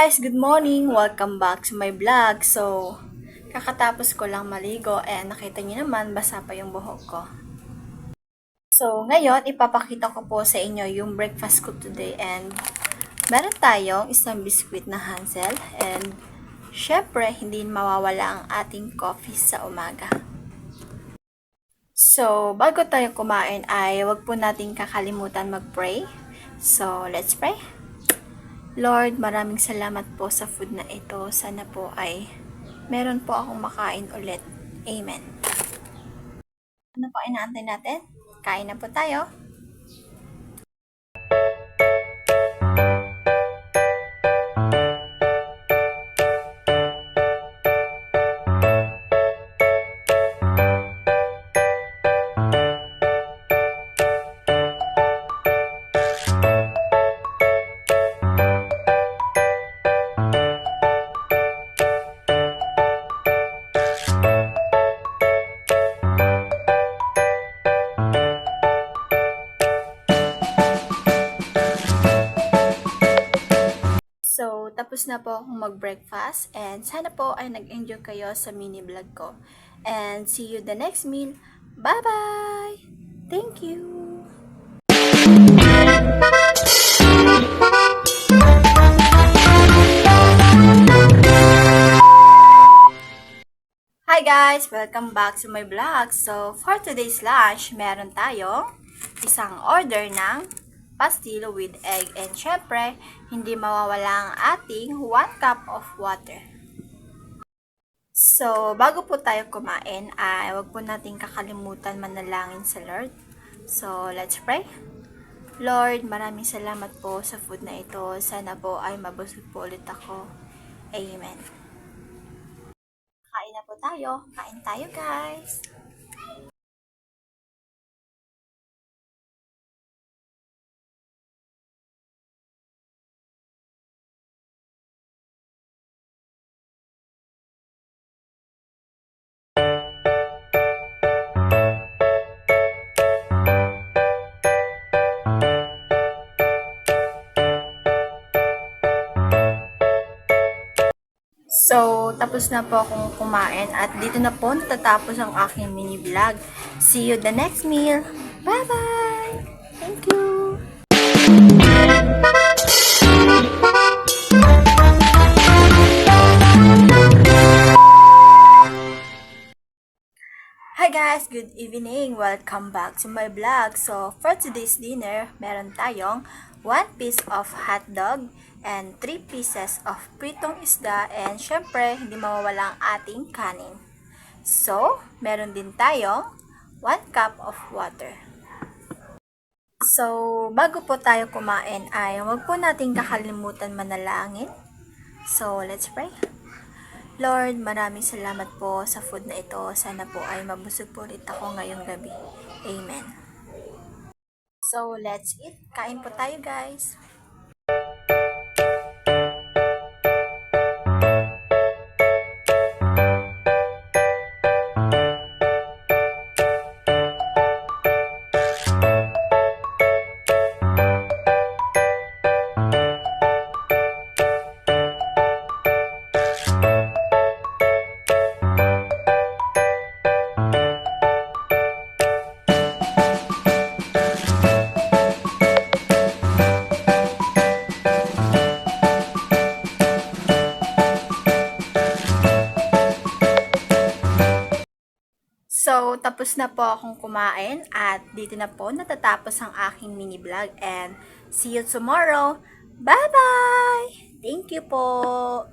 guys! Good morning! Welcome back to my vlog. So, kakatapos ko lang maligo and nakita niyo naman basa pa yung buhok ko. So, ngayon ipapakita ko po sa inyo yung breakfast ko today and meron tayong isang biskwit na Hansel and syempre hindi mawawala ang ating coffee sa umaga. So, bago tayo kumain ay wag po nating kakalimutan mag-pray. So, let's pray. Lord, maraming salamat po sa food na ito. Sana po ay meron po akong makain ulit. Amen. Ano po inaantay natin? Kain na po tayo. So, tapos na po akong mag-breakfast and sana po ay nag-enjoy kayo sa mini vlog ko. And see you the next meal. Bye-bye! Thank you! Hi guys! Welcome back to my vlog. So, for today's lunch, meron tayong isang order ng pastil with egg and syempre, hindi mawawala ang ating 1 cup of water. So, bago po tayo kumain, ay wag po nating kakalimutan manalangin sa Lord. So, let's pray. Lord, maraming salamat po sa food na ito. Sana po ay mabusog po ulit ako. Amen. Kain na po tayo. Kain tayo, guys. So, tapos na po akong kumain at dito na po natatapos ang aking mini vlog. See you the next meal. Bye-bye! Thank you! Hi guys! Good evening! Welcome back to my vlog. So, for today's dinner, meron tayong 1 piece of hot dog and 3 pieces of pritong isda and syempre, hindi mawawala ang ating kanin. So, meron din tayong 1 cup of water. So, bago po tayo kumain ay huwag po nating kakalimutan manalangin. So, let's pray. Lord, maraming salamat po sa food na ito. Sana po ay mabusog po ulit ako ngayong gabi. Amen. So, let's eat. Kain po tayo, guys. So, tapos na po akong kumain at dito na po natatapos ang aking mini vlog and see you tomorrow. Bye-bye! Thank you po!